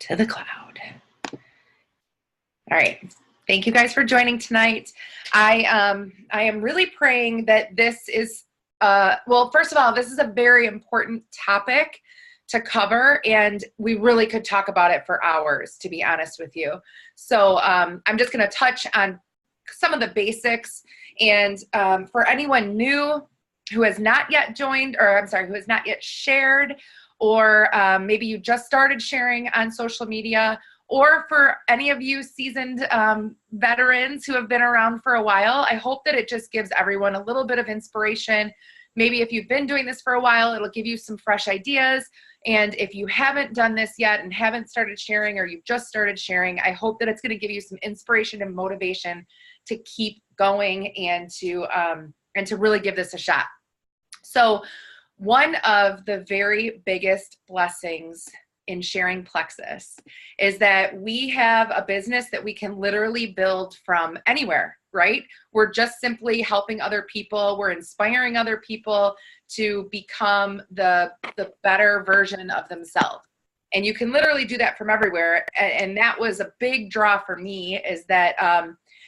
to the cloud. All right. Thank you guys for joining tonight. I am really praying that this is, well, first of all, this is a very important topic to cover, and we really could talk about it for hours, to be honest with you. So I'm just going to touch on some of the basics. And for anyone new who has not yet joined, or I'm sorry, who has not yet shared, or maybe you just started sharing on social media, or for any of you seasoned veterans who have been around for a while, I hope that it just gives everyone a little bit of inspiration. Maybe if you've been doing this for a while, it'll give you some fresh ideas. And if you haven't done this yet and haven't started sharing, or you've just started sharing, I hope that it's going to give you some inspiration and motivation to keep going and to really give this a shot. So one of the very biggest blessings in sharing Plexus is that we have a business that we can literally build from anywhere, right? We're just simply helping other people. We're inspiring other people to become the better version of themselves. And you can literally do that from everywhere. And that was a big draw for me, is that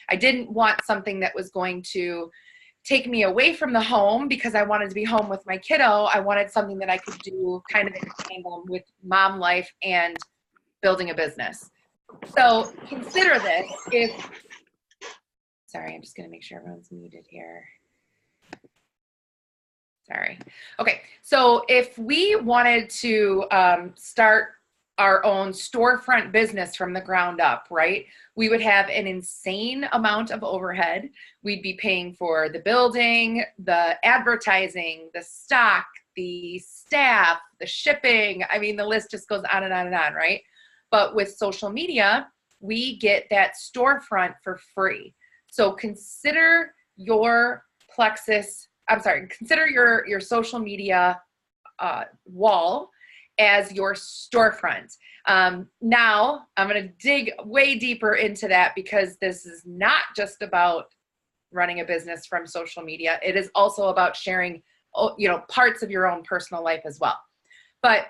I didn't want something that was going to take me away from the home because I wanted to be home with my kiddo. I wanted something that I could do kind of in tandem with mom life and building a business. So consider this sorry, I'm just going to make sure everyone's muted here. Sorry. Okay. So if we wanted to start our own storefront business from the ground up, right? We would have an insane amount of overhead. We'd be paying for the building, the advertising, the stock, the staff, the shipping. I mean, the list just goes on and on and on, right? But with social media, we get that storefront for free. So consider your consider your social media wall as your storefront. Now, I'm going to dig way deeper into that, because this is not just about running a business from social media. It is also about sharing, parts of your own personal life as well. But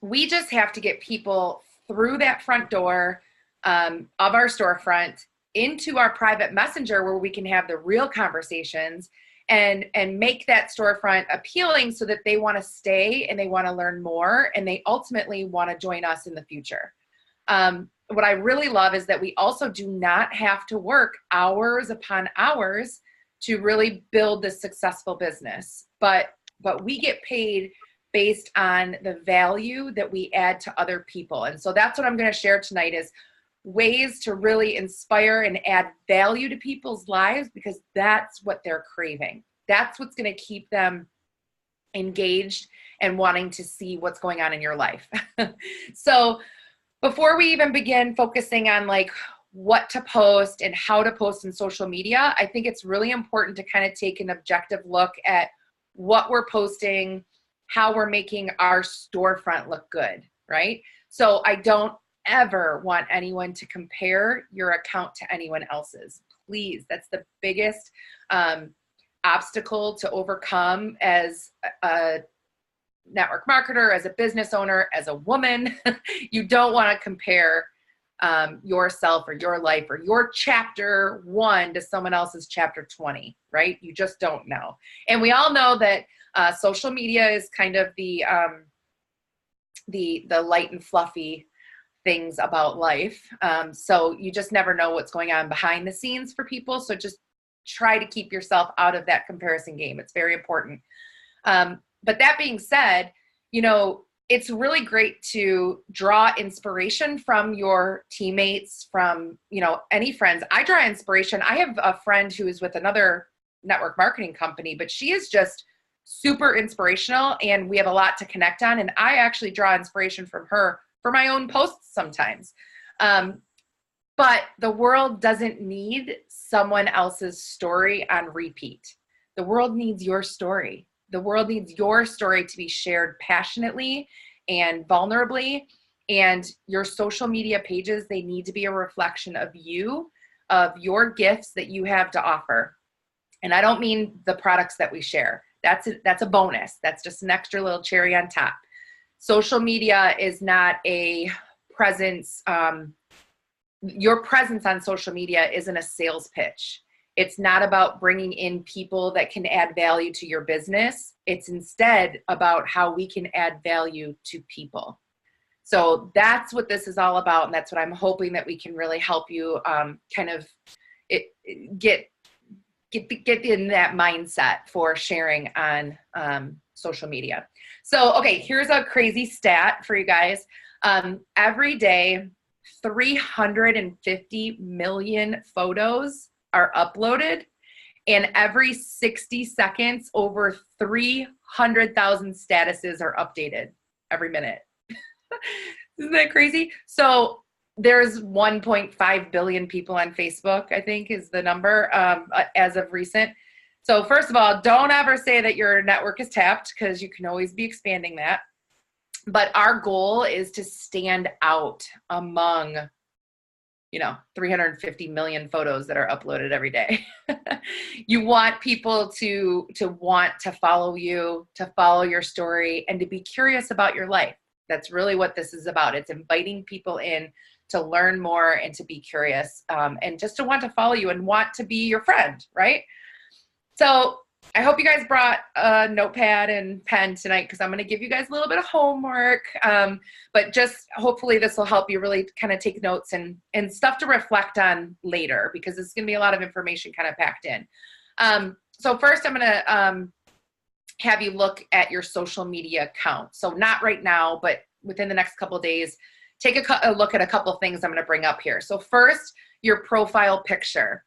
we just have to get people through that front door of our storefront into our private messenger, where we can have the real conversations and make that storefront appealing so that they want to stay and they want to learn more, and they ultimately want to join us in the future. What I really love is that we also do not have to work hours upon hours to really build this successful business, but we get paid based on the value that we add to other people. And so that's what I'm going to share tonight, is ways to really inspire and add value to people's lives, because that's what they're craving. That's what's going to keep them engaged and wanting to see what's going on in your life. So before we even begin focusing on like what to post and how to post in social media, I think it's really important to kind of take an objective look at what we're posting, how we're making our storefront look good, right? So I don't ever want anyone to compare your account to anyone else's. Please, that's the biggest obstacle to overcome as a network marketer, as a business owner, as a woman. You don't want to compare yourself or your life or your chapter 1 to someone else's chapter 20, right? You just don't know. And we all know that social media is kind of the light and fluffy things about life. So you just never know what's going on behind the scenes for people. So just try to keep yourself out of that comparison game. It's very important. But that being said, it's really great to draw inspiration from your teammates, from, any friends. I draw inspiration. I have a friend who is with another network marketing company, but she is just super inspirational, and we have a lot to connect on. And I actually draw inspiration from her for my own posts sometimes. But the world doesn't need someone else's story on repeat. The world needs your story. The world needs your story to be shared passionately and vulnerably. And your social media pages, they need to be a reflection of you, of your gifts that you have to offer. And I don't mean the products that we share. That's a bonus. That's just an extra little cherry on top. Social media is not a presence, your presence on social media isn't a sales pitch. It's not about bringing in people that can add value to your business. It's instead about how we can add value to people. So that's what this is all about. And that's what I'm hoping that we can really help you kind of get in that mindset for sharing on social media. So, okay, here's a crazy stat for you guys. Every day, 350 million photos are uploaded, and every 60 seconds, over 300,000 statuses are updated every minute. Isn't that crazy? So there's 1.5 billion people on Facebook, I think is the number as of recent. So first of all, don't ever say that your network is tapped, because you can always be expanding that. But our goal is to stand out among, 350 million photos that are uploaded every day. You want people to want to follow you, to follow your story, and to be curious about your life. That's really what this is about. It's inviting people in to learn more and to be curious, and just to want to follow you and want to be your friend, right? So I hope you guys brought a notepad and pen tonight, because I'm going to give you guys a little bit of homework, but just hopefully this will help you really kind of take notes and stuff to reflect on later, because it's going to be a lot of information kind of packed in. So first I'm going to have you look at your social media account. So not right now, but within the next couple of days, take a look at a couple of things I'm going to bring up here. So first, your profile picture.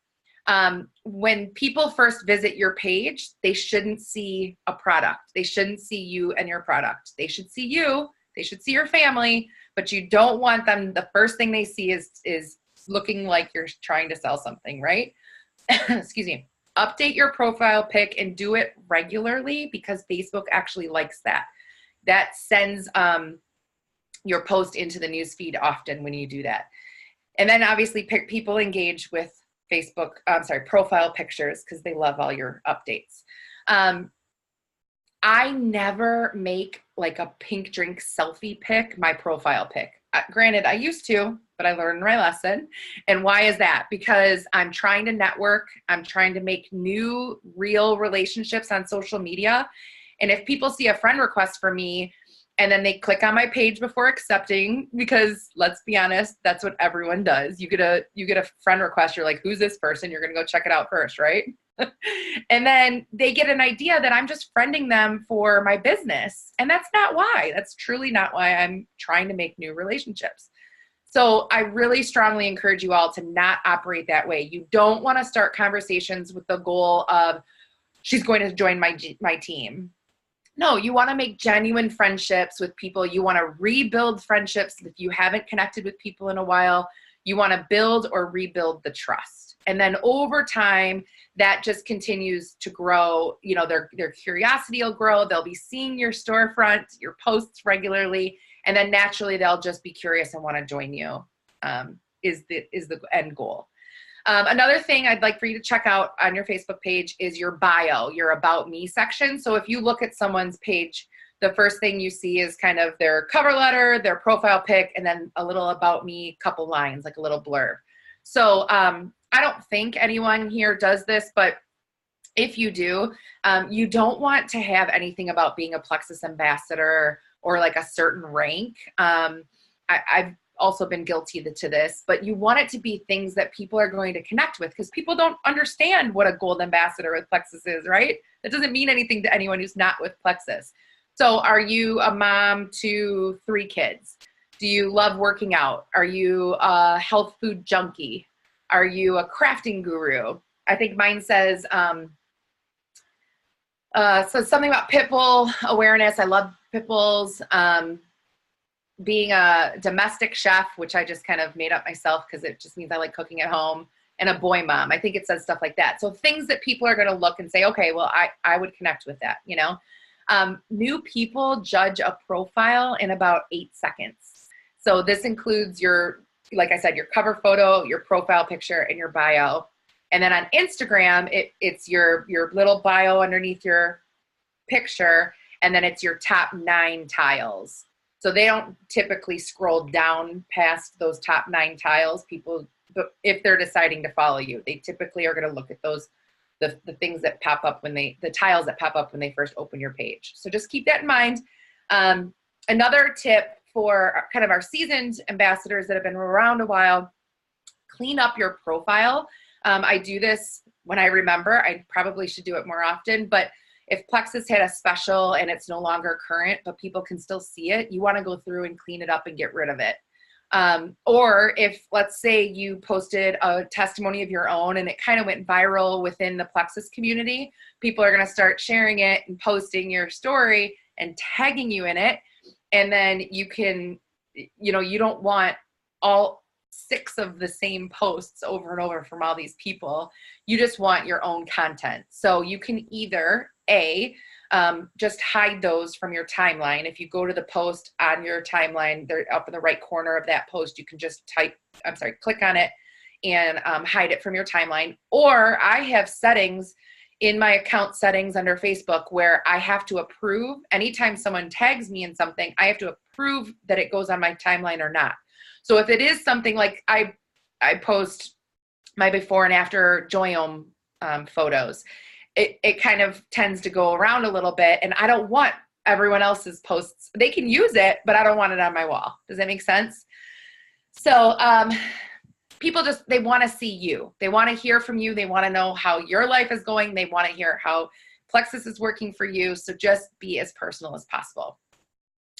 When people first visit your page, they shouldn't see a product. They shouldn't see you and your product. They should see you. They should see your family, but you don't want them, the first thing they see is looking like you're trying to sell something, right? Excuse me. Update your profile pic and do it regularly, because Facebook actually likes that. That sends your post into the newsfeed often when you do that. And then obviously people engage with profile pictures, because they love all your updates. I never make like a pink drink selfie pic my profile pic. Granted, I used to, but I learned my lesson. And why is that? Because I'm trying to network. I'm trying to make new, real relationships on social media. And if people see a friend request for me, and then they click on my page before accepting, because let's be honest, that's what everyone does. You get a friend request, you're like, who's this person? You're going to go check it out first, right? And then they get an idea that I'm just friending them for my business. And that's not why. That's truly not why I'm trying to make new relationships. So I really strongly encourage you all to not operate that way. You don't want to start conversations with the goal of, she's going to join my team. No, you want to make genuine friendships with people. You want to rebuild friendships. If you haven't connected with people in a while, you want to build or rebuild the trust. And then over time, that just continues to grow. Their curiosity will grow. They'll be seeing your storefront, your posts regularly, and then naturally they'll just be curious and want to join you, is the end goal. Another thing I'd like for you to check out on your Facebook page is your bio, your About Me section. So if you look at someone's page, the first thing you see is kind of their cover letter, their profile pic, and then a little About Me, couple lines, like a little blurb. So I don't think anyone here does this, but if you do, you don't want to have anything about being a Plexus ambassador or like a certain rank. I've also been guilty to this, but you want it to be things that people are going to connect with, because people don't understand what a gold ambassador with Plexus is, right? That doesn't mean anything to anyone who's not with Plexus. So are you a mom to 3 kids? Do you love working out? Are you a health food junkie? Are you a crafting guru? I think mine says, so something about pit bull awareness. I love pit bulls. Being a domestic chef, which I just kind of made up myself because it just means I like cooking at home, and a boy mom. I think it says stuff like that. So things that people are going to look and say, okay, well, I would connect with that, New people judge a profile in about 8 seconds. So this includes like I said, your cover photo, your profile picture, and your bio. And then on Instagram, it's your little bio underneath your picture, and then it's your top 9 tiles. So they don't typically scroll down past those top 9 tiles. People, if they're deciding to follow you, they typically are going to look at those, the things that pop up when the tiles that pop up when they first open your page. So just keep that in mind. Another tip for kind of our seasoned ambassadors that have been around a while, clean up your profile. I do this when I remember. I probably should do it more often, but if Plexus had a special and it's no longer current, but people can still see it, you want to go through and clean it up and get rid of it. Or if, let's say, you posted a testimony of your own and it kind of went viral within the Plexus community, people are going to start sharing it and posting your story and tagging you in it. And then you can, you know, you don't want all 6 of the same posts over and over from all these people. You just want your own content. So you can either just hide those from your timeline. If you go to the post on your timeline, they're up in the right corner of that post. You can just click on it and hide it from your timeline. Or I have settings in my account settings under Facebook where I have to approve anytime someone tags me in something, I have to approve that it goes on my timeline or not. So if it is something like I post my before and after Joyome photos, it kind of tends to go around a little bit, and I don't want everyone else's posts. They can use it, but I don't want it on my wall. Does that make sense? So people they want to see you. They want to hear from you. They want to know how your life is going. They want to hear how Plexus is working for you. So just be as personal as possible.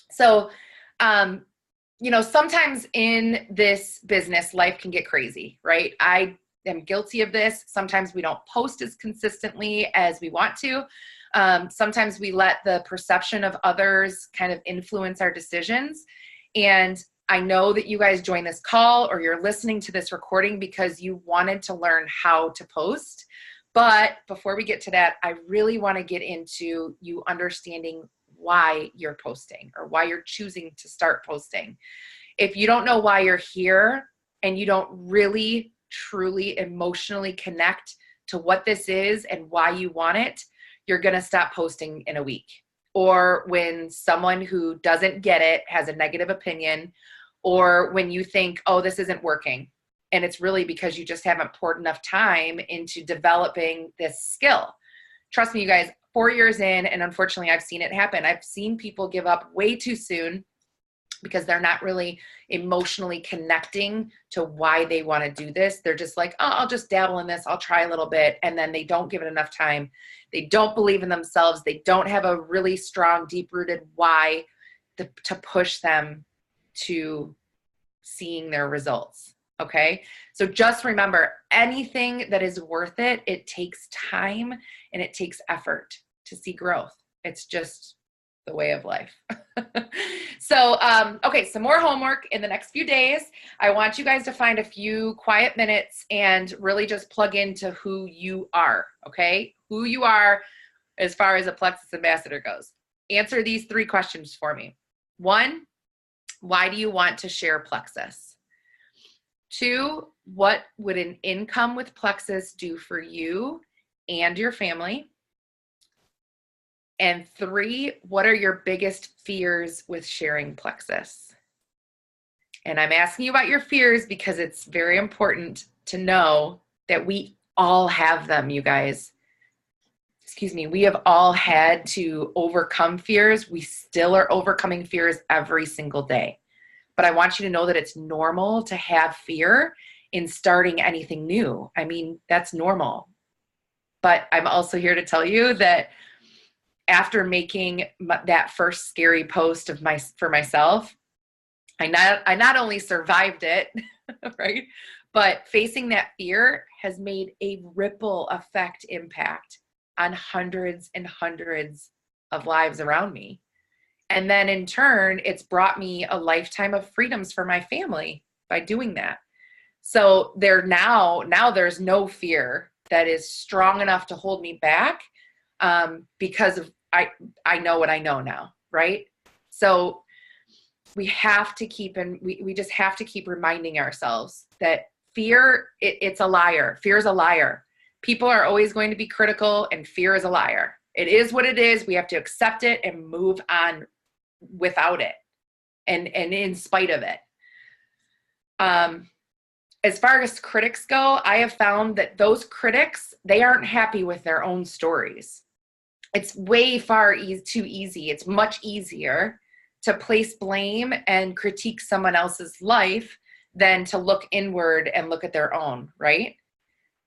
So, you know, sometimes in this business, life can get crazy, right? I am guilty of this. Sometimes we don't post as consistently as we want to. Sometimes we let the perception of others kind of influence our decisions. And I know that you guys joined this call or you're listening to this recording because you wanted to learn how to post. But before we get to that, I really want to get into you understanding why you're posting or why you're choosing to start posting. If you don't know why you're here and you don't really, truly emotionally connect to what this is and why you want it, you're going to stop posting in a week. Or when someone who doesn't get it has a negative opinion, or when you think, oh, this isn't working. And it's really because you just haven't poured enough time into developing this skill. Trust me, you guys, 4 years in, and unfortunately I've seen it happen. I've seen people give up way too soon because they're not really emotionally connecting to why they want to do this. They're just like, oh, I'll just dabble in this. I'll try a little bit. And then they don't give it enough time. They don't believe in themselves. They don't have a really strong, deep-rooted why to push them to seeing their results. Okay. So just remember, anything that is worth it, it takes time and it takes effort to see growth. It's just the way of life. So, okay, some more homework in the next few days. I want you guys to find a few quiet minutes and really just plug into who you are. Okay. Who you are as far as a Plexus ambassador goes. Answer these 3 questions for me. 1, why do you want to share Plexus? 2, what would an income with Plexus do for you and your family? And 3, what are your biggest fears with sharing Plexus? And I'm asking you about your fears because it's very important to know that we all have them, you guys. Excuse me, we have all had to overcome fears. We still are overcoming fears every single day. But I want you to know that it's normal to have fear in starting anything new. I mean, that's normal. But I'm also here to tell you that after making that first scary post for myself, I not only survived it, right? But facing that fear has made a ripple effect impact on hundreds and hundreds of lives around me. And then in turn, it's brought me a lifetime of freedoms for my family by doing that. So now there's no fear that is strong enough to hold me back because of I know what I know now, right? So we have to we just have to keep reminding ourselves that fear, it's a liar. Fear is a liar. People are always going to be critical, and fear is a liar. It is what it is. We have to accept it and move on without it. and in spite of it. As far as critics go, I have found that those critics, they aren't happy with their own stories. It's way too easy. It's much easier to place blame and critique someone else's life than to look inward and look at their own, right?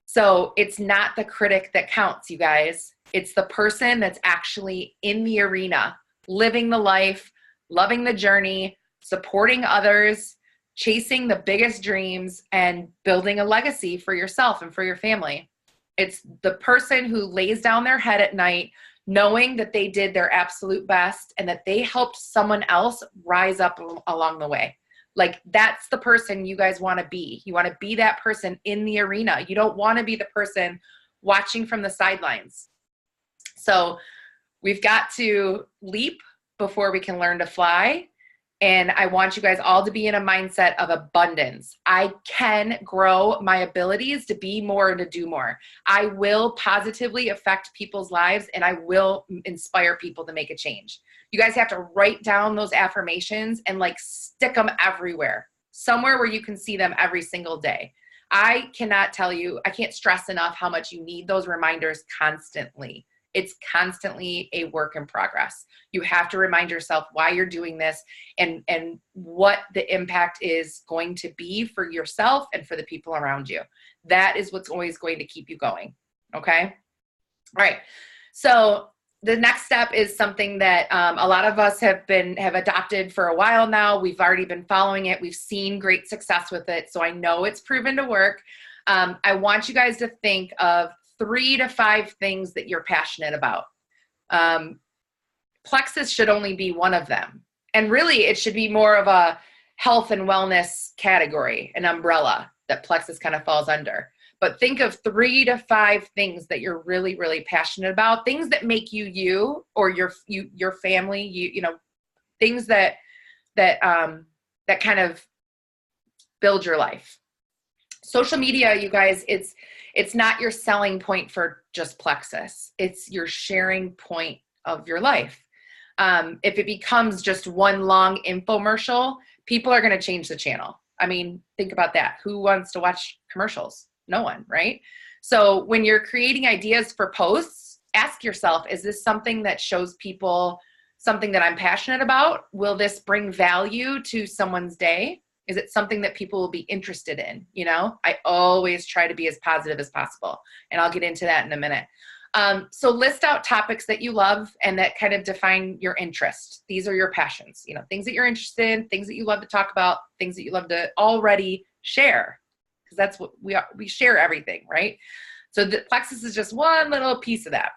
So it's not the critic that counts, you guys. It's the person that's actually in the arena, living the life, loving the journey, supporting others, chasing the biggest dreams, and building a legacy for yourself and for your family. It's the person who lays down their head at night knowing that they did their absolute best and that they helped someone else rise up along the way. Like, that's the person you guys want to be. You want to be that person in the arena. You don't want to be the person watching from the sidelines. So we've got to leap before we can learn to fly. And I want you guys all to be in a mindset of abundance. I can grow my abilities to be more and to do more. I will positively affect people's lives, and I will inspire people to make a change. You guys have to write down those affirmations and like stick them everywhere, somewhere where you can see them every single day. I cannot tell you, I can't stress enough how much you need those reminders constantly. It's constantly a work in progress. You have to remind yourself why you're doing this and what the impact is going to be for yourself and for the people around you. That is what's always going to keep you going. Okay. All right. So the next step is something that a lot of us have adopted for a while now. We've already been following it. We've seen great success with it. So I know it's proven to work. I want you guys to think of 3 to 5 things that you're passionate about. Plexus should only be one of them. And really, it should be more of a health and wellness category, an umbrella that Plexus kind of falls under. But think of 3 to 5 things that you're really, really passionate about, things that make you or your family, you know, things that kind of build your life. Social media, you guys, it's not your selling point for just Plexus. It's your sharing point of your life. If it becomes just one long infomercial, people are going to change the channel. I mean, think about that. Who wants to watch commercials? No one, right? So when you're creating ideas for posts, ask yourself, is this something that shows people something that I'm passionate about? Will this bring value to someone's day? Is it something that people will be interested in? You know, I always try to be as positive as possible, and I'll get into that in a minute. So list out topics that you love and that kind of define your interest. These are your passions, you know, things that you're interested in, things that you love to talk about, things that you love to already share, because that's what we share everything, right? So the Plexus is just one little piece of that.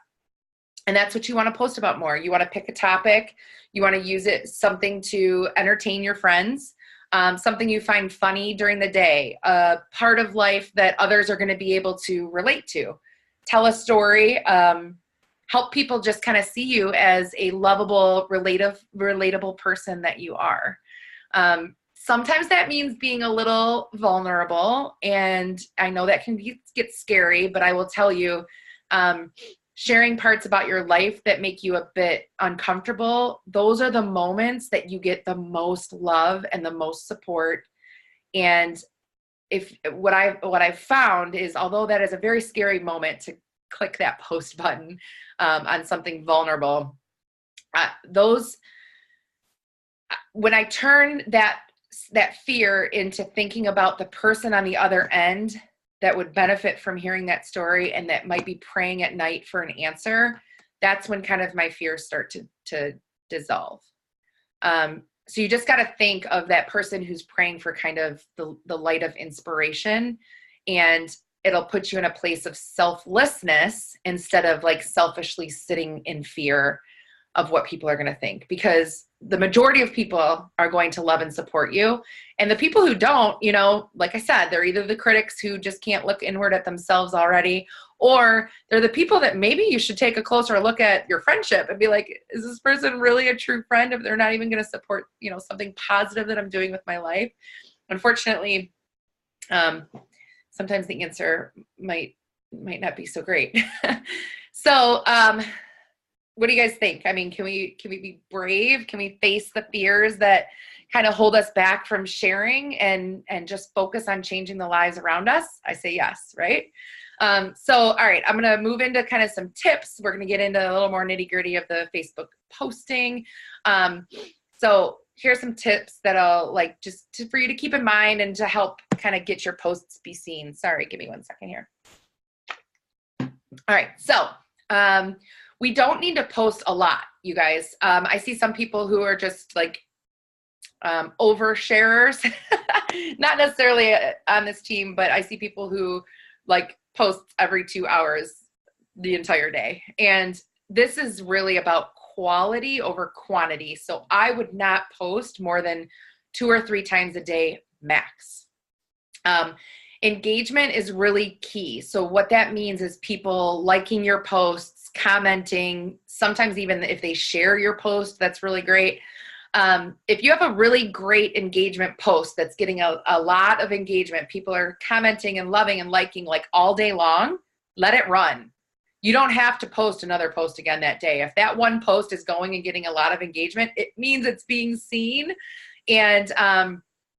And that's what you want to post about more. You want to pick a topic. You want to use it something to entertain your friends. Something you find funny during the day, a part of life that others are going to be able to relate to. Tell a story, help people just kind of see you as a lovable, relatable person that you are. Sometimes that means being a little vulnerable, and I know that can get scary, but I will tell you, sharing parts about your life that make you a bit uncomfortable, those are the moments that you get the most love and the most support. And what I've found is, although that is a very scary moment to click that post button on something vulnerable, when I turn that fear into thinking about the person on the other end that would benefit from hearing that story and that might be praying at night for an answer, that's when kind of my fears start to dissolve. So you just got to think of that person who's praying for kind of the light of inspiration, and it'll put you in a place of selflessness instead of like selfishly sitting in fear of what people are going to think, because the majority of people are going to love and support you. And the people who don't, you know, like I said, they're either the critics who just can't look inward at themselves already, or they're the people that maybe you should take a closer look at your friendship and be like, is this person really a true friend if they're not even going to support, you know, something positive that I'm doing with my life? Unfortunately, sometimes the answer might not be so great. So, what do you guys think? I mean, can we be brave? Can we face the fears that kind of hold us back from sharing and just focus on changing the lives around us? I say yes, right? So, all right, I'm going to move into kind of some tips. We're going to get into a little more nitty gritty of the Facebook posting. So here's some tips that I'll like for you to keep in mind and to help kind of get your posts be seen. Sorry, give me 1 second here. All right, so we don't need to post a lot, you guys. I see some people who are just like oversharers, not necessarily on this team, but I see people who like post every 2 hours the entire day. And this is really about quality over quantity. So I would not post more than 2 or 3 times a day max. Engagement is really key. So what that means is people liking your posts, commenting, sometimes even if they share your post, that's really great. If you have a really great engagement post that's getting a lot of engagement, people are commenting and loving and liking like all day long, let it run. You don't have to post another post again that day. If that one post is going and getting a lot of engagement, it means it's being seen. And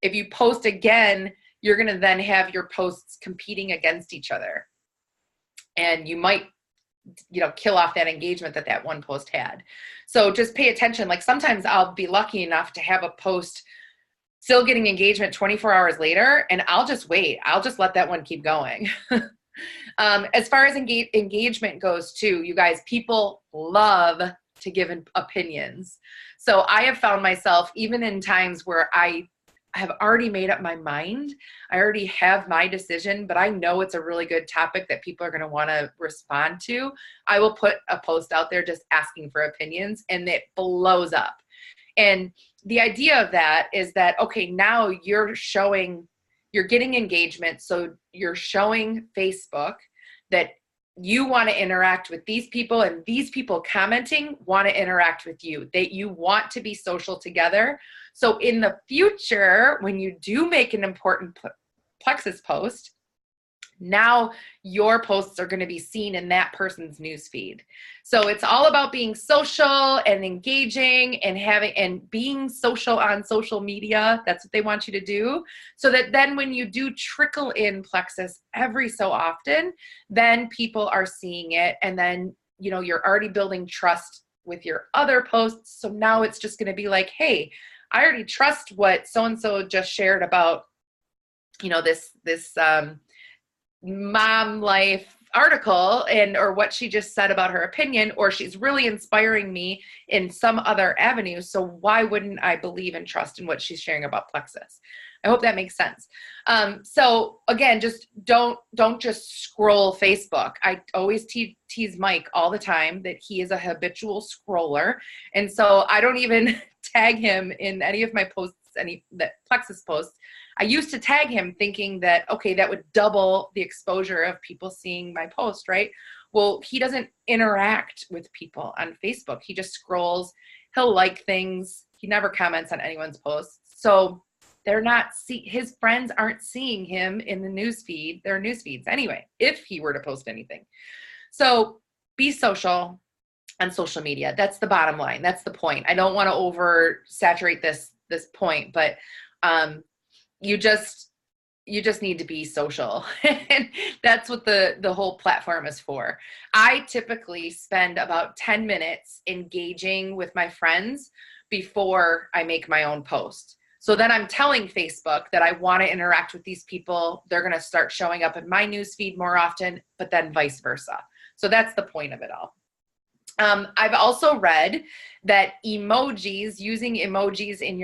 if you post again, you're going to then have your posts competing against each other. And you might, kill off that engagement that one post had. So just pay attention. Like sometimes I'll be lucky enough to have a post still getting engagement 24 hours later, and I'll just wait. I'll just let that one keep going. As far as engagement goes too, you guys, people love to give opinions. So I have found myself, even in times where I have already made up my mind, I already have my decision, but I know it's a really good topic that people are going to want to respond to, I will put a post out there just asking for opinions, and it blows up. And the idea of that is that, okay, now you're getting engagement. So you're showing Facebook that you want to interact with these people, and these people commenting want to interact with you, that you want to be social together. So in the future, when you do make an important Plexus post, now your posts are going to be seen in that person's newsfeed. So it's all about being social and engaging and being social on social media. That's what they want you to do. So that then when you do trickle in Plexus every so often, then people are seeing it. And then, you're already building trust with your other posts. So now it's just going to be like, hey, I already trust what so-and-so just shared about, this mom life article or what she just said about her opinion, or she's really inspiring me in some other avenue. So why wouldn't I believe and trust in what she's sharing about Plexus? I hope that makes sense. So again, just don't just scroll Facebook. I always tease Mike all the time that he is a habitual scroller. And so I don't even tag him in any of my posts, that Plexus posts. I used to tag him thinking that, okay, that would double the exposure of people seeing my post, right? Well, he doesn't interact with people on Facebook. He just scrolls. He'll like things. He never comments on anyone's posts. So his friends aren't seeing him in the newsfeed, their newsfeeds anyway, if he were to post anything. So be social on social media. That's the bottom line. That's the point. I don't want to oversaturate this point, but you just need to be social. And that's what the whole platform is for. I typically spend about 10 minutes engaging with my friends before I make my own post. So then I'm telling Facebook that I want to interact with these people. They're going to start showing up in my newsfeed more often, but then vice versa. So that's the point of it all. I've also read that using emojis in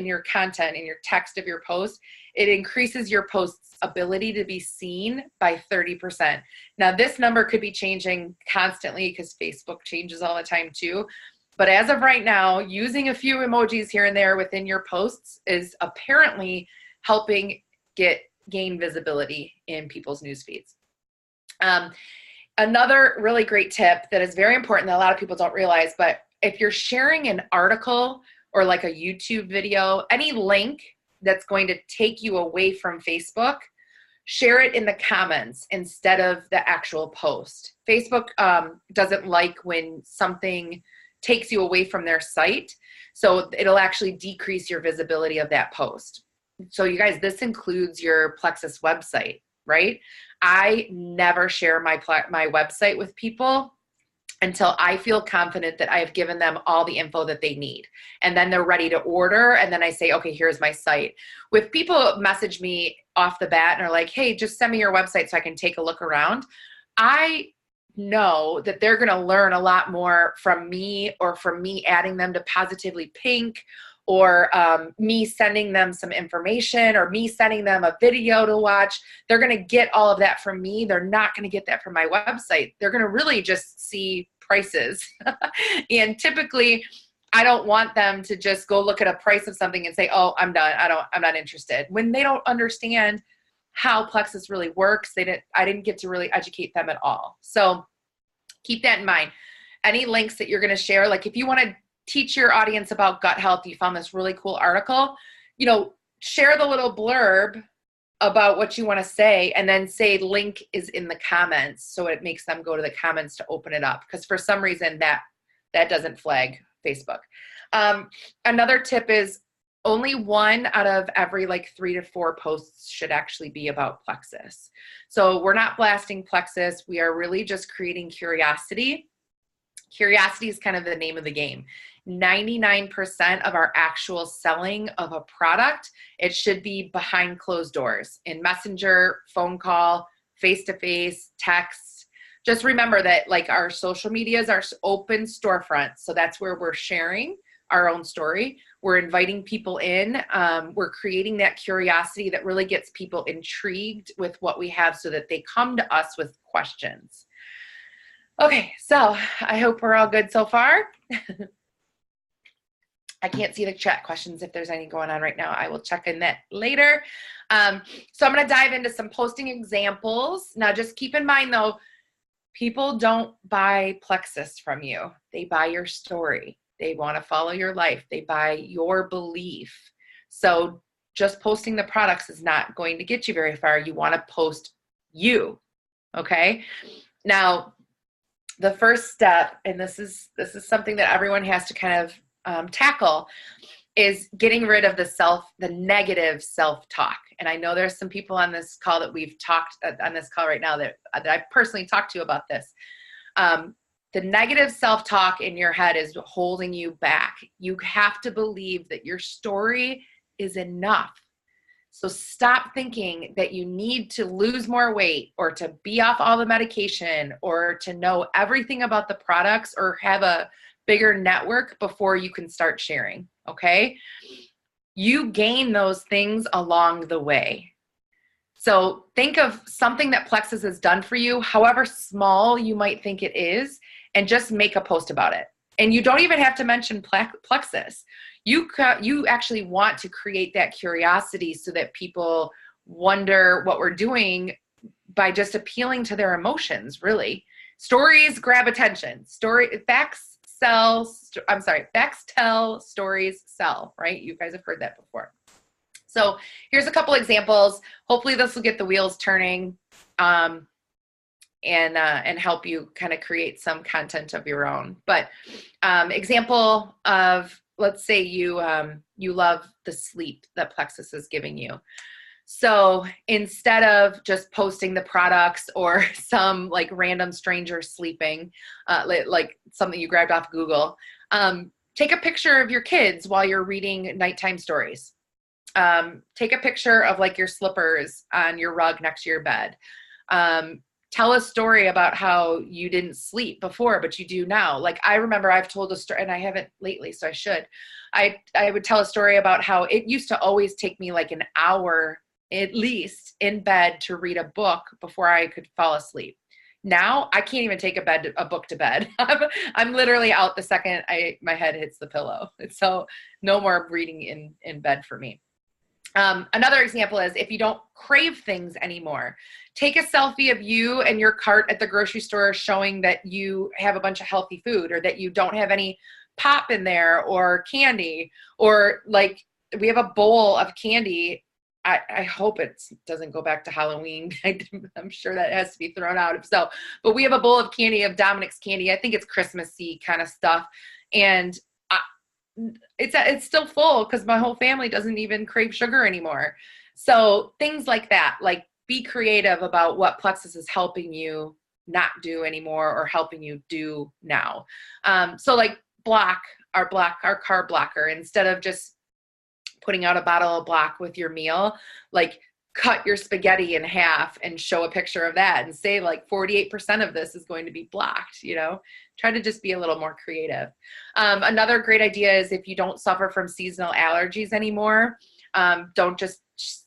your content, in your text of your post, it increases your post's ability to be seen by 30%. Now, this number could be changing constantly because Facebook changes all the time too. But as of right now, using a few emojis here and there within your posts is apparently helping gain visibility in people's news feeds. Another really great tip that is very important that a lot of people don't realize, but if you're sharing an article or like a YouTube video, any link that's going to take you away from Facebook, share it in the comments instead of the actual post. Facebook doesn't like when something takes you away from their site. So it'll actually decrease your visibility of that post. So you guys, this includes your Plexus website, right? I never share my website with people until I feel confident that I have given them all the info that they need. And then they're ready to order. And then I say, okay, here's my site. With people message me off the bat and are like, hey, just send me your website so I can take a look around, I know that they're going to learn a lot more from me, or from me adding them to Positively Pink, or me sending them some information, or me sending them a video to watch. They're going to get all of that from me. They're not going to get that from my website. They're going to really just see prices. And typically, I don't want them to just go look at a price of something and say, oh, I'm done. I'm not interested. When they don't understand how Plexus really works, I didn't get to really educate them at all. So keep that in mind. Any links that you're going to share, like if you want to teach your audience about gut health, you found this really cool article, share the little blurb about what you want to say, and then say link is in the comments, so it makes them go to the comments to open it up, because for some reason that doesn't flag Facebook. Another tip is only 1 out of every 3 to 4 posts should actually be about Plexus. So we're not blasting Plexus. We are really just creating curiosity. Curiosity is kind of the name of the game. 99% of our actual selling of a product, it should be behind closed doors, in Messenger, phone call, face-to-face, text. Just remember that our social medias are open storefronts. So that's where we're sharing our own story. We're inviting people in. We're creating that curiosity that really gets people intrigued with what we have, so that they come to us with questions. Okay, so I hope we're all good so far. I can't see the chat questions if there's any going on right now. I will check in that later. So I'm going to dive into some posting examples. Now, just keep in mind, though, people don't buy Plexus from you. They buy your story. They want to follow your life. They buy your belief. So just posting the products is not going to get you very far. You want to post you, okay? Now, the first step, and this is something that everyone has to kind of tackle, is getting rid of the negative self-talk. And I know there's some people on this call that we've talked on this call right now that I've personally talked to about this. The negative self-talk in your head is holding you back. You have to believe that your story is enough. So stop thinking that you need to lose more weight, or to be off all the medication, or to know everything about the products, or have a bigger network before you can start sharing, okay? You gain those things along the way. So think of something that Plexus has done for you, however small you might think it is, and just make a post about it. And you don't even have to mention Plexus. You actually want to create that curiosity so that people wonder what we're doing by just appealing to their emotions, really. Stories grab attention. Facts tell, stories sell, right? You guys have heard that before. So here's a couple examples. Hopefully this will get the wheels turning and help you kind of create some content of your own. But example of, let's say you love the sleep that Plexus is giving you. So instead of just posting the products or some random stranger sleeping, like something you grabbed off Google, take a picture of your kids while you're reading nighttime stories. Take a picture of your slippers on your rug next to your bed. Tell a story about how you didn't sleep before, but you do now. I remember I've told a story, and I haven't lately, so I should. I would tell a story about how it used to always take me an hour at least in bed to read a book before I could fall asleep. Now I can't even take a book to bed. I'm literally out the second my head hits the pillow. So no more reading in bed for me. Another example is, if you don't crave things anymore, take a selfie of you and your cart at the grocery store showing that you have a bunch of healthy food, or that you don't have any pop in there or candy, or we have a bowl of candy. I hope it doesn't go back to Halloween. I'm sure that has to be thrown out if so. But we have a bowl of candy, of Dominic's candy. I think it's Christmassy kind of stuff. And it's still full because my whole family doesn't even crave sugar anymore. So things like that, like be creative about what Plexus is helping you not do anymore or helping you do now. So like our carb blocker, instead of just putting out a bottle of block with your meal, like cut your spaghetti in half and show a picture of that and say like 48% of this is going to be blocked, try to just be a little more creative. Another great idea is if you don't suffer from seasonal allergies anymore, don't just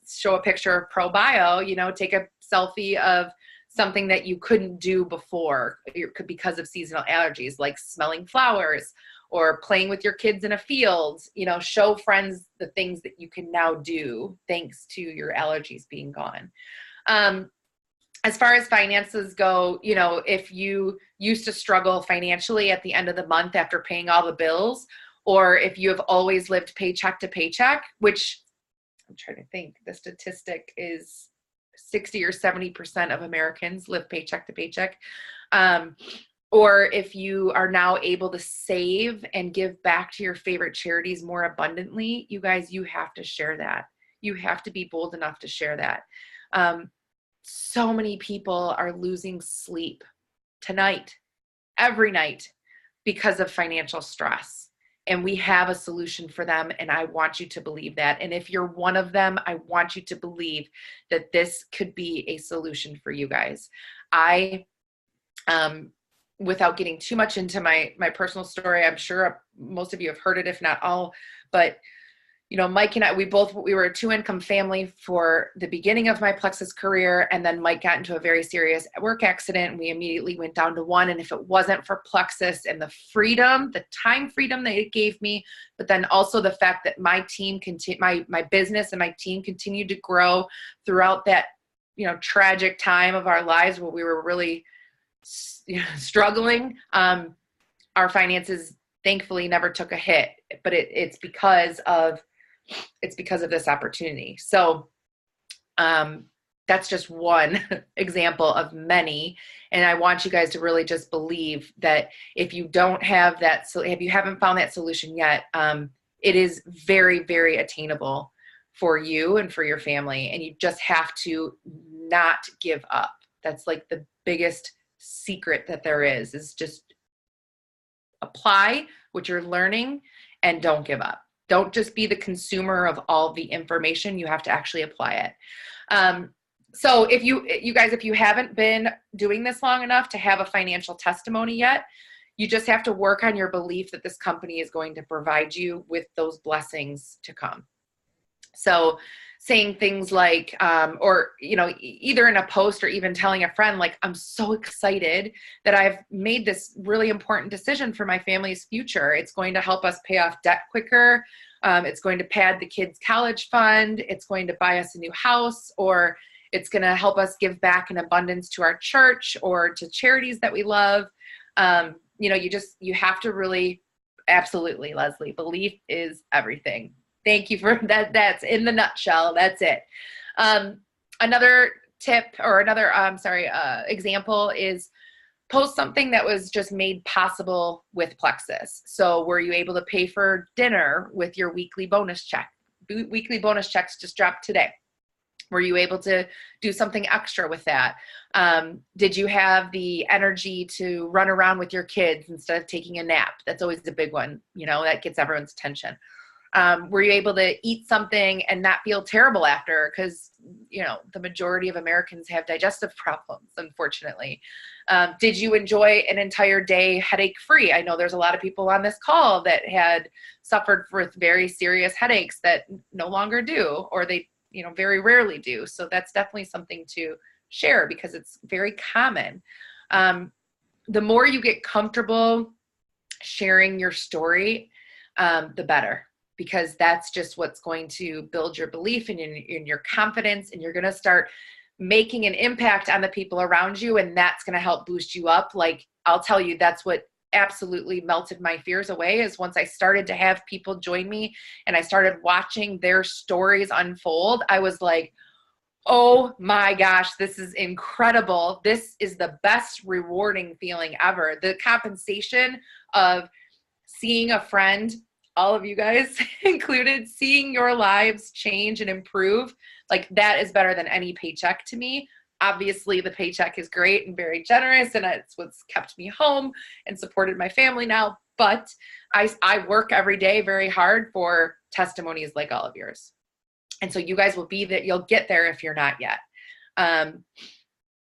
show a picture of ProBio, take a selfie of something that you couldn't do before because of seasonal allergies, like smelling flowers or playing with your kids in a field. Show friends the things that you can now do thanks to your allergies being gone. As far as finances go, if you used to struggle financially at the end of the month after paying all the bills, or if you have always lived paycheck to paycheck, which I'm trying to think, the statistic is 60 or 70% of Americans live paycheck to paycheck. Or if you are now able to save and give back to your favorite charities more abundantly, you guys, you have to share that. You have to be bold enough to share that. So many people are losing sleep tonight, every night, because of financial stress. And we have a solution for them. And I want you to believe that. And if you're one of them, I want you to believe that this could be a solution for you guys. Without getting too much into my personal story, I'm sure most of you have heard it, if not all, but Mike and I, we were a 2-income family for the beginning of my Plexus career. And then Mike got into a very serious work accident and we immediately went down to 1. And if it wasn't for Plexus and the freedom, the time freedom that it gave me, but then also the fact that my team my business and my team continued to grow throughout that, tragic time of our lives where we were really struggling, our finances thankfully never took a hit, but it's because of this opportunity. So that's just one example of many. And I want you guys to really just believe that if you don't have that, so if you haven't found that solution yet, it is very, very attainable for you and for your family. And you just have to not give up. That's like the biggest secret that there is just apply what you're learning and don't give up. Don't just be the consumer of all the information. You have to actually apply it. So if you guys, if you haven't been doing this long enough to have a financial testimony yet, you just have to work on your belief that this company is going to provide you with those blessings to come. So saying things like, or, either in a post or even telling a friend, like, I'm so excited that I've made this really important decision for my family's future. It's going to help us pay off debt quicker. It's going to pad the kids' college fund. It's going to buy us a new house, or it's going to help us give back in abundance to our church or to charities that we love. You have to really, absolutely, Leslie, belief is everything. Thank you for that. That's in the nutshell. That's it. Another tip or another, example is post something that was just made possible with Plexus. So were you able to pay for dinner with your weekly bonus check? Weekly bonus checks just dropped today. Were you able to do something extra with that? Did you have the energy to run around with your kids instead of taking a nap? That's always the big one. That gets everyone's attention. Were you able to eat something and not feel terrible after? Because, the majority of Americans have digestive problems, unfortunately. Did you enjoy an entire day headache-free? I know there's a lot of people on this call that had suffered with very serious headaches that no longer do, or they, very rarely do. So that's definitely something to share because it's very common. The more you get comfortable sharing your story, the better. Because that's just what's going to build your belief and in your confidence, and you're going to start making an impact on the people around you, and that's going to help boost you up. Like, I'll tell you, that's what absolutely melted my fears away, is once I started to have people join me and I started watching their stories unfold, I was like, oh my gosh, this is incredible. This is the best rewarding feeling ever. The compensation of seeing a friend, all of you guys included, seeing your lives change and improve, like that is better than any paycheck to me. Obviously, the paycheck is great and very generous, and it's what's kept me home and supported my family now. But I work every day very hard for testimonies like all of yours. And so you guys will be that, you'll get there if you're not yet.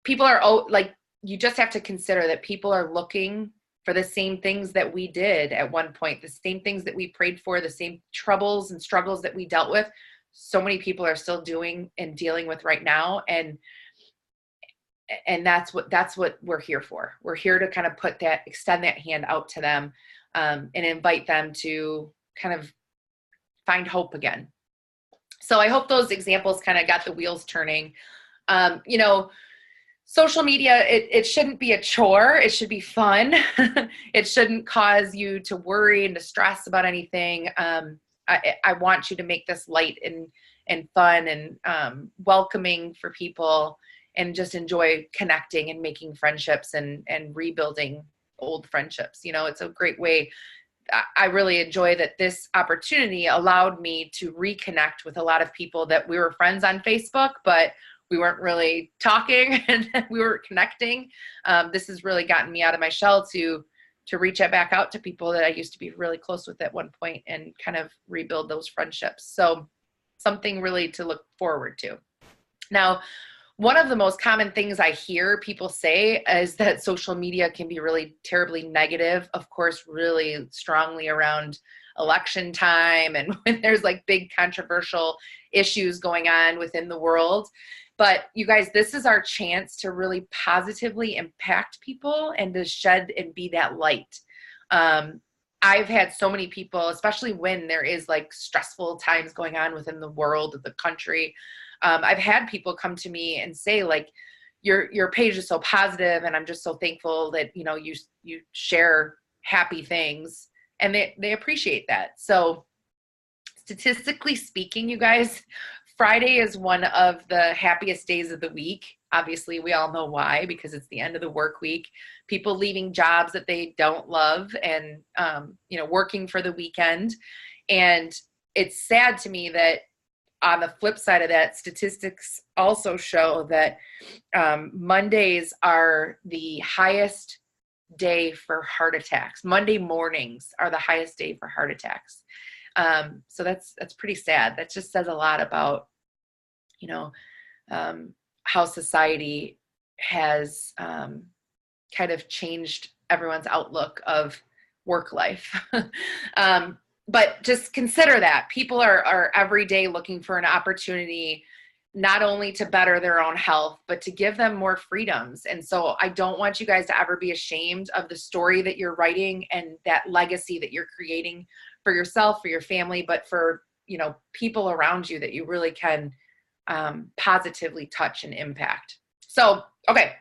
People are like, you just have to consider that people are looking for the same things that we did at one point, the same things that we prayed for, the same troubles and struggles that we dealt with. So many people are still doing and dealing with right now. And that's what we're here for. We're here to kind of extend that hand out to them, and invite them to kind of find hope again. So I hope those examples kind of got the wheels turning. Social media, it shouldn't be a chore. It should be fun. It shouldn't cause you to worry and to stress about anything. I want you to make this light and fun and welcoming for people, and just enjoy connecting and making friendships and rebuilding old friendships. It's a great way. I really enjoy that this opportunity allowed me to reconnect with a lot of people that we were friends on Facebook, but we weren't really talking and we were connecting. This has really gotten me out of my shell to reach back out to people that I used to be really close with at one point and kind of rebuild those friendships. So something really to look forward to. Now, one of the most common things I hear people say is that social media can be really terribly negative, of course, really strongly around election time and when there's like big controversial issues going on within the world. But you guys, this is our chance to really positively impact people and to shed and be that light. I've had so many people, especially when there is like stressful times going on within the world, the country. I've had people come to me and say like, your page is so positive, and I'm just so thankful that, you share happy things, and they appreciate that. So statistically speaking, you guys, Friday is one of the happiest days of the week. Obviously, we all know why, because it's the end of the work week. People leaving jobs that they don't love and, working for the weekend. And it's sad to me that on the flip side of that, statistics also show that Mondays are the highest day for heart attacks. Monday mornings are the highest day for heart attacks. So that's pretty sad. That just says a lot about, how society has kind of changed everyone's outlook of work life. But just consider that people are every day looking for an opportunity, not only to better their own health, but to give them more freedoms. And so I don't want you guys to ever be ashamed of the story that you're writing and that legacy that you're creating for yourself, for your family, but for, people around you that you really can positively touch and impact. So, okay.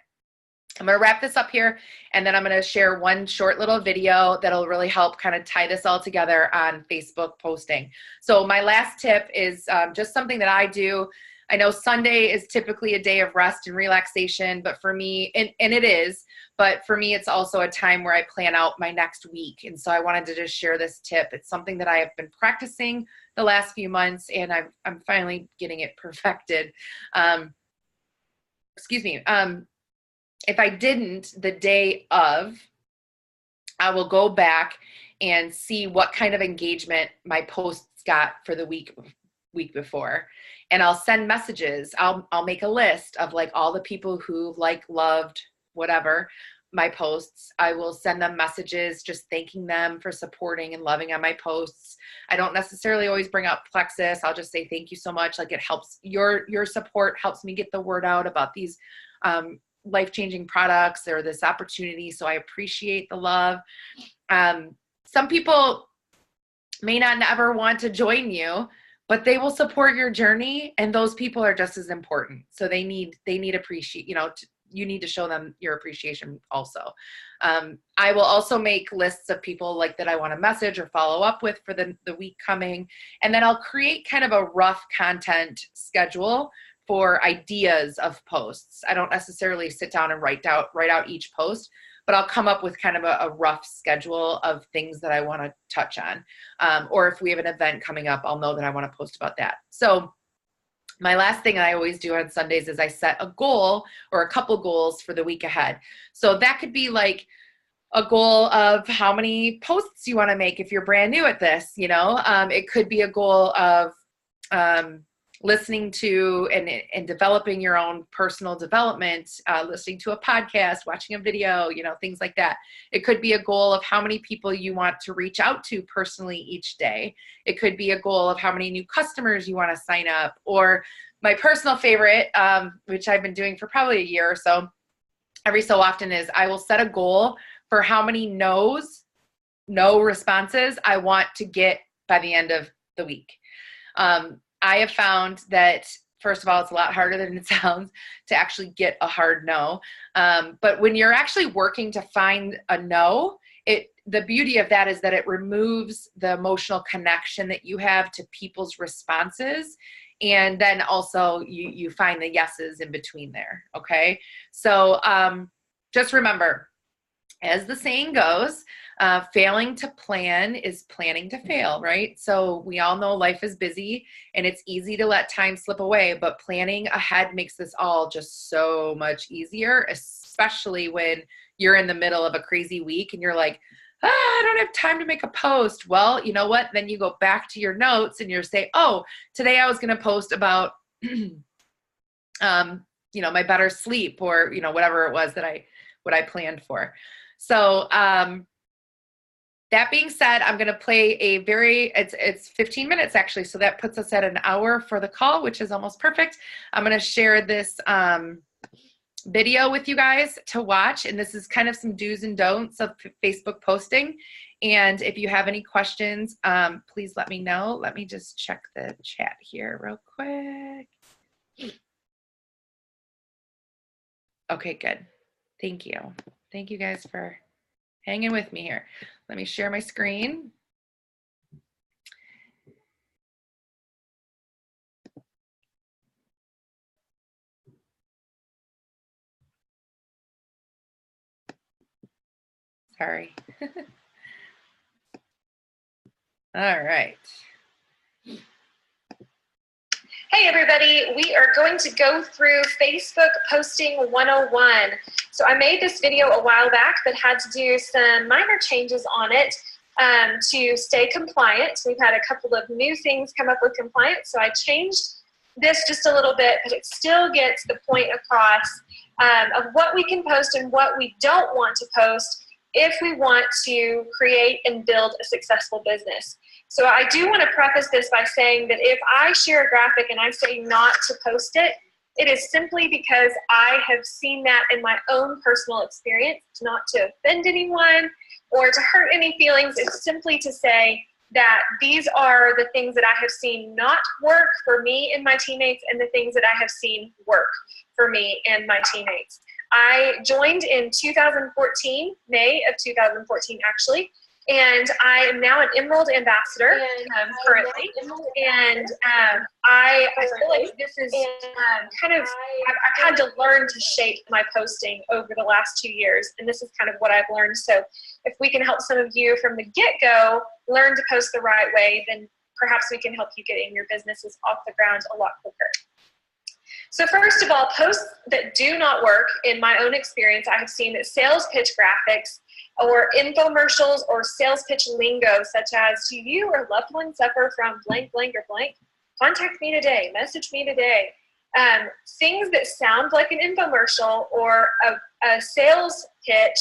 I'm going to wrap this up here, and then I'm going to share one short little video that'll really help kind of tie this all together on Facebook posting. So my last tip is just something that I do. I know Sunday is typically a day of rest and relaxation, but for me, and it is, but for me, it's also a time where I plan out my next week. And so I wanted to just share this tip. It's something that I have been practicing the last few months, and I'm finally getting it perfected. If I didn't, the day of, I will go back and see what kind of engagement my posts got for the week before. And I'll send messages. I'll make a list of like all the people who loved, whatever, my posts. I will send them messages just thanking them for supporting and loving on my posts. I don't necessarily always bring up Plexus. I'll just say thank you so much. Like it helps, your support helps me get the word out about these life-changing products or this opportunity. So I appreciate the love. Some people may not ever want to join you, but they will support your journey, and those people are just as important. So they need appreciate, you need to show them your appreciation also. I will also make lists of people like that I want to message or follow up with for the week coming. And then I'll create kind of a rough content schedule for ideas of posts. I don't necessarily sit down and write out each post, but I'll come up with kind of a rough schedule of things that I want to touch on. Or if we have an event coming up, I'll know that I want to post about that. So my last thing I always do on Sundays is I set a goal or a couple goals for the week ahead. So that could be like a goal of how many posts you want to make if you're brand new at this, you know. It could be a goal of listening to and developing your own personal development, listening to a podcast, watching a video, you know, things like that. It could be a goal of how many people you want to reach out to personally each day. It could be a goal of how many new customers you want to sign up. Or my personal favorite, which I've been doing for probably a year or so, every so often, is I will set a goal for how many no responses I want to get by the end of the week. I have found that, first of all, it's a lot harder than it sounds to actually get a hard no. But when you're actually working to find a no, the beauty of that is that it removes the emotional connection that you have to people's responses. And then also you find the yeses in between there. Okay. So just remember, as the saying goes, failing to plan is planning to fail, right? So we all know life is busy and it's easy to let time slip away, but planning ahead makes this all just so much easier, especially when you're in the middle of a crazy week and you're like, I don't have time to make a post. Well, you know what? Then you go back to your notes and you say, oh, today I was going to post about, my better sleep, or, whatever it was what I planned for. So that being said, I'm going to play it's 15 minutes actually. So that puts us at an hour for the call, which is almost perfect. I'm going to share this video with you guys to watch. And this is kind of some do's and don'ts of Facebook posting. And if you have any questions, please let me know. Let me just check the chat here real quick. Okay, good. Thank you. Thank you guys for hanging with me here. Let me share my screen. Sorry. All right. Hey everybody, we are going to go through Facebook Posting 101. So I made this video a while back but had to do some minor changes on it to stay compliant. We've had a couple of new things come up with compliance, so I changed this just a little bit, but it still gets the point across of what we can post and what we don't want to post if we want to create and build a successful business. So I do want to preface this by saying that if I share a graphic and I say not to post it, it is simply because I have seen that in my own personal experience, not to offend anyone or to hurt any feelings. It's simply to say that these are the things that I have seen not work for me and my teammates, and the things that I have seen work for me and my teammates. I joined in 2014, May of 2014 actually, and I am now an Emerald Ambassador currently. And I feel like this is I've had to learn to shape my posting over the last 2 years, and this is kind of what I've learned. So if we can help some of you from the get-go learn to post the right way, then perhaps we can help you getting your businesses off the ground a lot quicker. So first of all, posts that do not work, in my own experience, I have seen that sales pitch graphics or infomercials or sales pitch lingo, such as, do you or loved one suffer from blank, blank, or blank? Contact me today, message me today. Things that sound like an infomercial or a sales pitch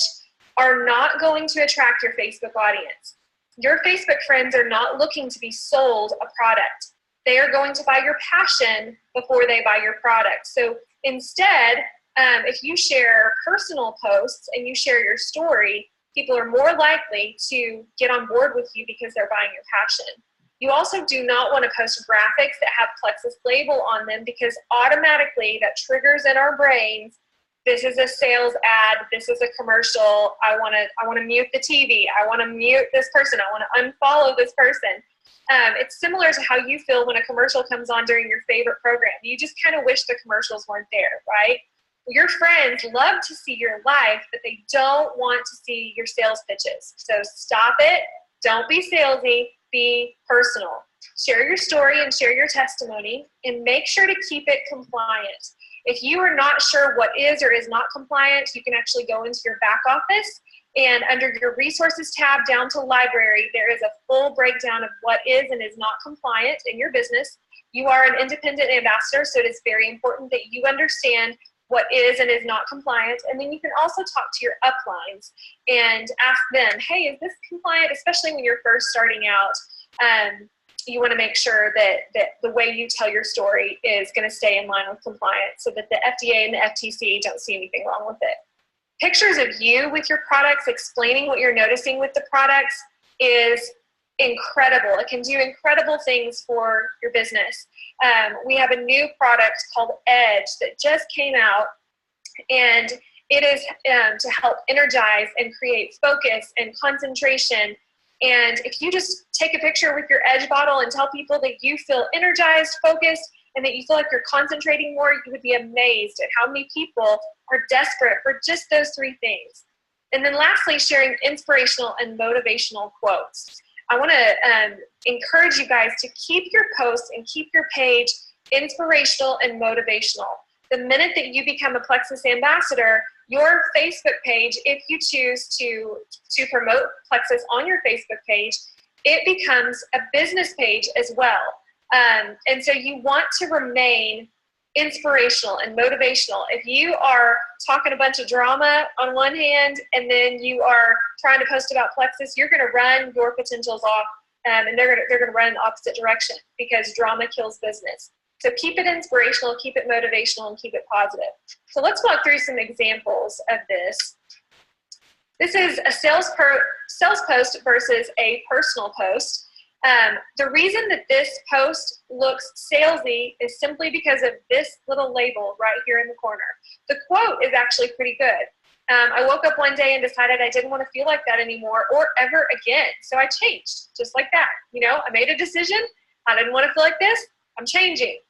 are not going to attract your Facebook audience. Your Facebook friends are not looking to be sold a product. They are going to buy your passion before they buy your product. So instead, if you share personal posts and you share your story, people are more likely to get on board with you because they're buying your passion. You also do not want to post graphics that have Plexus label on them, because automatically that triggers in our brains, this is a sales ad, this is a commercial, I want to mute the TV, I want to mute this person, I want to unfollow this person. It's similar to how you feel when a commercial comes on during your favorite program. You just kind of wish the commercials weren't there, right? Your friends love to see your life, but they don't want to see your sales pitches. So stop it. Don't be salesy. Be personal. Share your story and share your testimony, and make sure to keep it compliant. If you are not sure what is or is not compliant, you can actually go into your back office, and under your resources tab down to library, there is a full breakdown of what is and is not compliant in your business. You are an independent ambassador, so it is very important that you understand what is and is not compliant. And then you can also talk to your uplines and ask them, hey, is this compliant? Especially when you're first starting out. You want to make sure that the way you tell your story is going to stay in line with compliance, so that the FDA and the FTC don't see anything wrong with it. Pictures of you with your products, explaining what you're noticing with the products, is incredible. It can do incredible things for your business. We have a new product called Edge that just came out, and it is to help energize and create focus and concentration. And if you just take a picture with your Edge bottle and tell people that you feel energized, focused, and that you feel like you're concentrating more, you would be amazed at how many people are desperate for just those three things. And then lastly, sharing inspirational and motivational quotes. I want to encourage you guys to keep your posts and keep your page inspirational and motivational. The minute that you become a Plexus ambassador, your Facebook page, if you choose to promote Plexus on your Facebook page, it becomes a business page as well. And so you want to remain inspirational and motivational. If you are talking a bunch of drama on one hand, and then you are trying to post about Plexus, you're going to run your potentials off, and they're going to run in the opposite direction, because drama kills business. So keep it inspirational, keep it motivational, and keep it positive. So let's walk through some examples of this. This is a sales post versus a personal post. The reason that this post looks salesy is simply because of this little label right here in the corner. The quote is actually pretty good. I woke up one day and decided I didn't want to feel like that anymore or ever again. So I changed, just like that. You know, I made a decision. I didn't want to feel like this. I'm changing.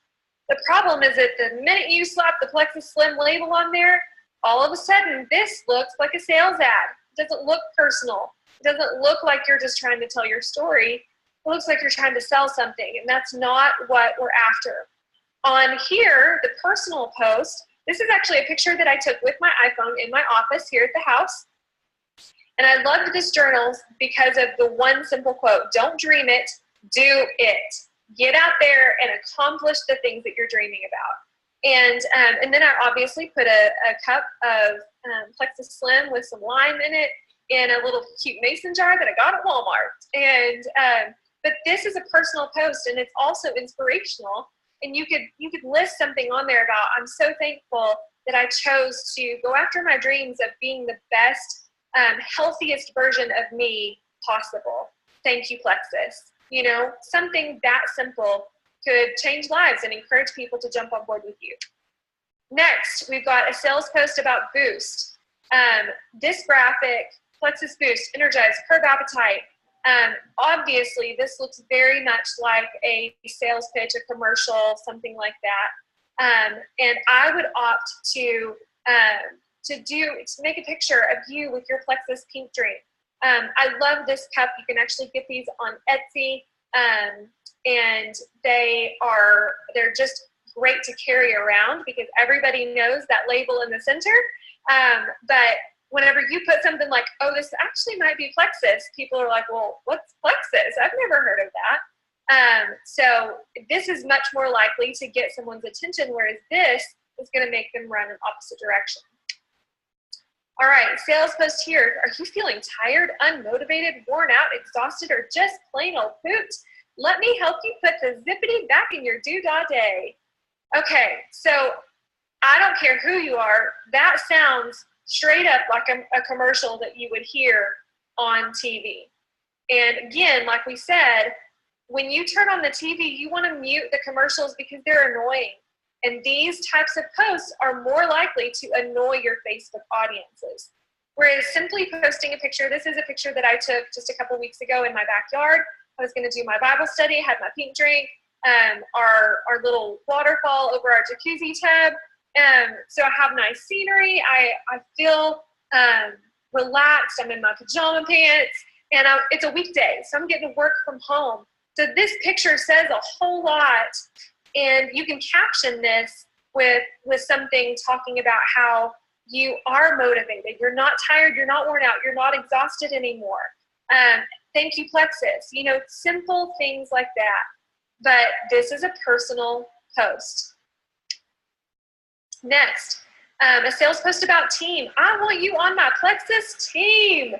The problem is that the minute you slap the Plexus Slim label on there, all of a sudden this looks like a sales ad. It doesn't look personal. It doesn't look like you're just trying to tell your story. It looks like you're trying to sell something, and that's not what we're after. On here, the personal post, this is actually a picture that I took with my iPhone in my office here at the house. And I loved this journal because of the one simple quote: don't dream it, do it. Get out there and accomplish the things that you're dreaming about. And then I obviously put a cup of Plexus Slim with some lime in it in a little cute mason jar that I got at Walmart. But this is a personal post, and it's also inspirational. And you could list something on there about, I'm so thankful that I chose to go after my dreams of being the best, healthiest version of me possible. Thank you, Plexus. You know, something that simple could change lives and encourage people to jump on board with you. Next, we've got a sales post about Boost. This graphic, Plexus Boost, Energize, Curb Appetite. Obviously, this looks very much like a sales pitch, a commercial, something like that. And I would opt to make a picture of you with your Plexus pink drink. I love this cup. You can actually get these on Etsy, and they're just great to carry around because everybody knows that label in the center. But whenever you put something like, oh, this actually might be Plexus, people are like, well, what's Plexus? I've never heard of that. So this is much more likely to get someone's attention, whereas this is going to make them run in opposite direction. All right, sales post here. Are you feeling tired, unmotivated, worn out, exhausted, or just plain old pooped? Let me help you put the zippity back in your doo-dah day. Okay, so I don't care who you are. That sounds straight up like a commercial that you would hear on TV. And again, like we said, when you turn on the TV, you want to mute the commercials because they're annoying. And these types of posts are more likely to annoy your Facebook audiences. Whereas simply posting a picture, this is a picture that I took just a couple weeks ago in my backyard. I was going to do my Bible study, had my pink drink, our little waterfall over our jacuzzi tub. So I have nice scenery. I feel relaxed. I'm in my pajama pants, and it's a weekday, so I'm getting to work from home. So this picture says a whole lot, and you can caption this with something talking about how you are motivated. You're not tired. You're not worn out. You're not exhausted anymore. Thank you, Plexus. You know, simple things like that. But this is a personal post. Next, a sales post about team. I want you on my Plexus team.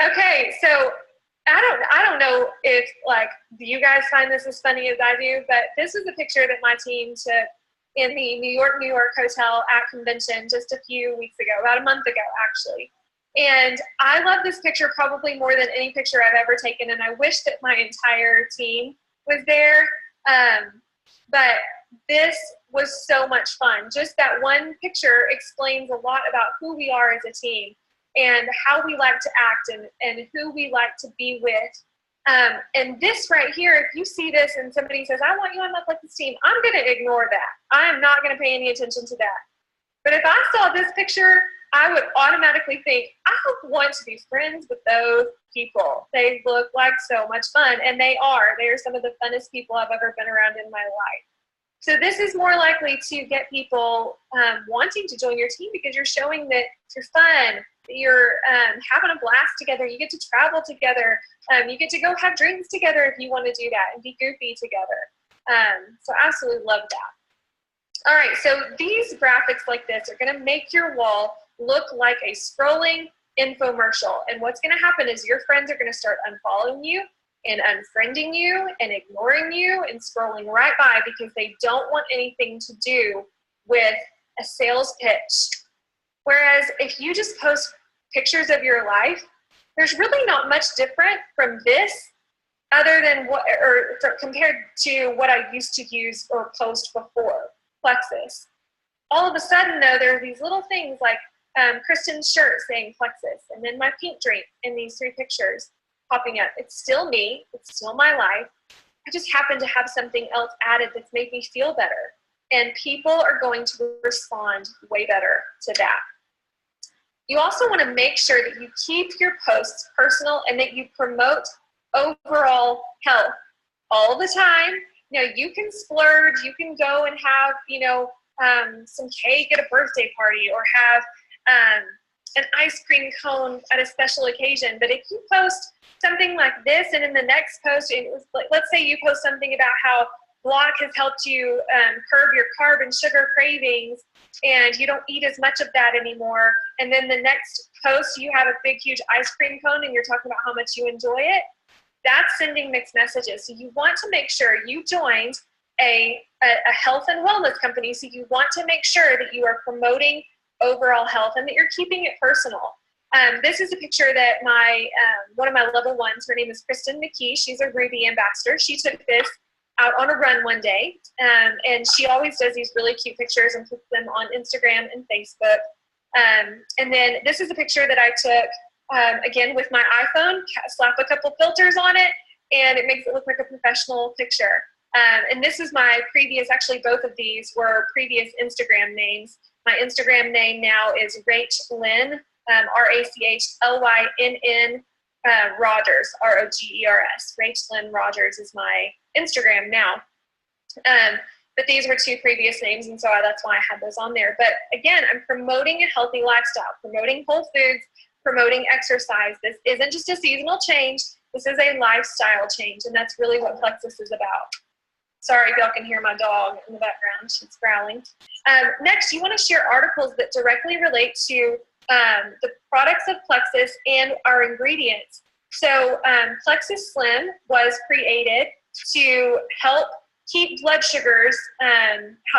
Okay, so I don't know if, like, do you guys find this as funny as I do, but this is a picture that my team took in the New York hotel at convention just a few weeks ago, about a month ago, actually. And I love this picture probably more than any picture I've ever taken, and I wish that my entire team was there. But this was so much fun. Just that one picture explains a lot about who we are as a team and how we like to act and who we like to be with. And this right here, if you see this and somebody says, I want you on my Plexus team, I'm going to ignore that. I am not going to pay any attention to that. But if I saw this picture, I would automatically think, I want to be friends with those people. They look like so much fun, and they are. They are some of the funnest people I've ever been around in my life. So this is more likely to get people wanting to join your team because you're showing that you're fun, that you're having a blast together. You get to travel together. You get to go have drinks together if you want to do that and be goofy together. So I absolutely love that. All right, so these graphics like this are going to make your wall look like a scrolling infomercial. And what's going to happen is your friends are going to start unfollowing you and unfriending you and ignoring you and scrolling right by because they don't want anything to do with a sales pitch. Whereas if you just post pictures of your life, there's really not much different from this other than compared to what I used to use or post before Plexus. All of a sudden though, there are these little things like Kristen's shirt saying Plexus, and then my pink drink in these 3 pictures popping up. It's still me. It's still my life. I just happen to have something else added that's made me feel better. And people are going to respond way better to that. You also want to make sure that you keep your posts personal and that you promote overall health all the time. You know, you can splurge. You can go and have, some cake at a birthday party or have an ice cream cone at a special occasion. But if you post something like this, and in the next post, it was like, let's say you post something about how Block has helped you curb your carb and sugar cravings, and you don't eat as much of that anymore. And then the next post, you have a big, huge ice cream cone, and you're talking about how much you enjoy it. That's sending mixed messages. So you want to make sure you joined a health and wellness company. So you want to make sure that you are promoting overall health and that you're keeping it personal. This is a picture that one of my level ones, her name is Kristen McKee. She's a Ruby ambassador. She took this out on a run one day, and she always does these really cute pictures and puts them on Instagram and Facebook. And then this is a picture that I took, again, with my iPhone, slap a couple filters on it, and it makes it look like a professional picture. And this is my previous, actually both of these were previous Instagram names. My Instagram name now is Rachlyn, RACHLYNN Rogers, ROGERS. Rachlyn Rogers is my Instagram now. But these were 2 previous names, and so that's why I had those on there. But again, I'm promoting a healthy lifestyle, promoting whole foods, promoting exercise. This isn't just a seasonal change. This is a lifestyle change, and that's really what Plexus is about. Sorry if y'all can hear my dog in the background. She's growling. Next, you want to share articles that directly relate to the products of Plexus and our ingredients. So Plexus Slim was created to help keep blood sugars,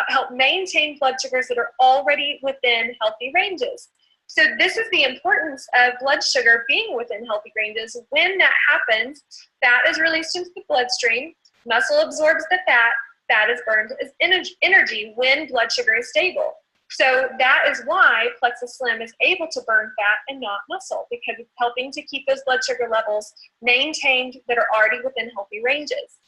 help maintain blood sugars that are already within healthy ranges. So this is the importance of blood sugar being within healthy ranges. When that happens, fat is released into the bloodstream. Muscle absorbs the fat. Fat is burned as energy when blood sugar is stable. So that is why Plexus Slim is able to burn fat and not muscle, because it's helping to keep those blood sugar levels maintained that are already within healthy ranges.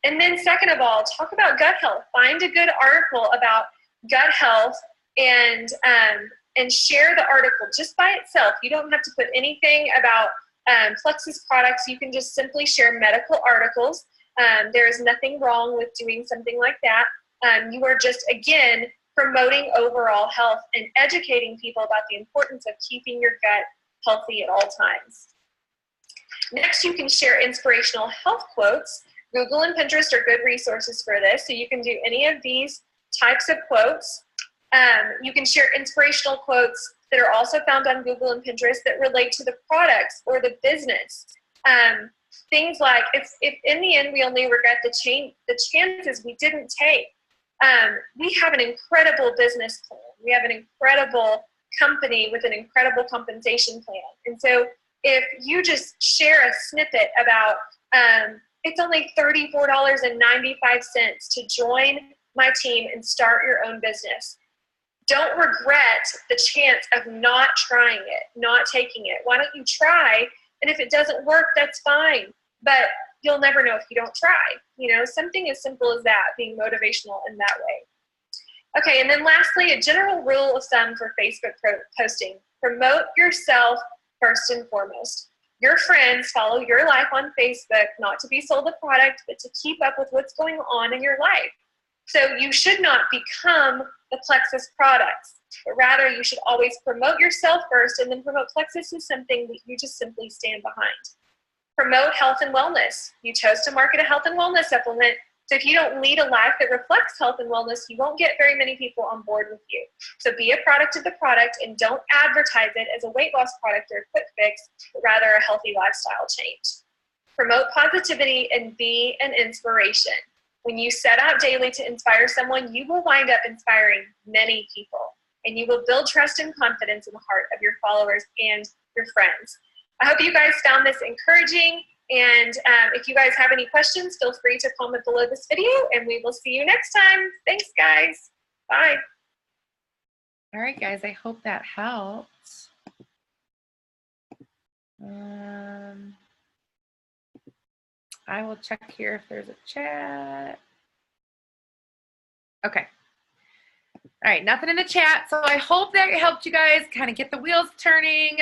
And then second of all, talk about gut health. Find a good article about gut health and share the article just by itself. You don't have to put anything about Plexus products. You can just simply share medical articles. There is nothing wrong with doing something like that. You are just, again, promoting overall health and educating people about the importance of keeping your gut healthy at all times. Next, you can share inspirational health quotes. Google and Pinterest are good resources for this, so you can do any of these types of quotes. You can share inspirational quotes that are also found on Google and Pinterest that relate to the products or the business. Things like, if in the end we only regret the chances we didn't take. We have an incredible business plan. We have an incredible company with an incredible compensation plan. And so if you just share a snippet about, it's only $34.95 to join my team and start your own business. Don't regret the chance of not trying it, not taking it. Why don't you try? And if it doesn't work, that's fine. But you'll never know if you don't try. You know, something as simple as that, being motivational in that way. Okay, and then lastly, a general rule of thumb for Facebook posting. Promote yourself first and foremost. Your friends follow your life on Facebook, not to be sold a product, but to keep up with what's going on in your life. So you should not become the Plexus products, but rather you should always promote yourself first and then promote Plexus as something that you just simply stand behind. Promote health and wellness. You chose to market a health and wellness supplement, so if you don't lead a life that reflects health and wellness, you won't get very many people on board with you. So be a product of the product and don't advertise it as a weight loss product or a quick fix, but rather a healthy lifestyle change. Promote positivity and be an inspiration. When you set out daily to inspire someone, you will wind up inspiring many people, and you will build trust and confidence in the heart of your followers and your friends. I hope you guys found this encouraging, and if you guys have any questions, feel free to comment below this video, and we will see you next time. Thanks, guys. Bye. All right, guys, I hope that helped. I will check here if there's a chat. Okay. All right, nothing in the chat. So I hope that helped you guys kind of get the wheels turning,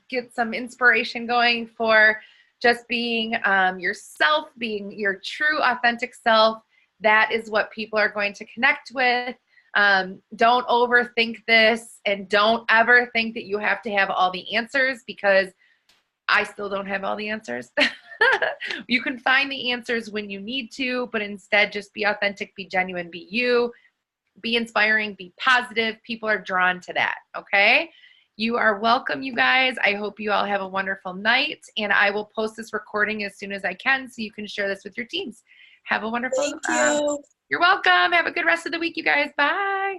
get some inspiration going for just being yourself, being your true, authentic self. That is what people are going to connect with. Don't overthink this, and don't ever think that you have to have all the answers, because I still don't have all the answers. You can find the answers when you need to, but instead just be authentic, be genuine, be you, be inspiring, be positive. People are drawn to that, okay? You are welcome, you guys. I hope you all have a wonderful night, and I will post this recording as soon as I can so you can share this with your teams. Have a wonderful Thank you. You're welcome. Have a good rest of the week, you guys. Bye.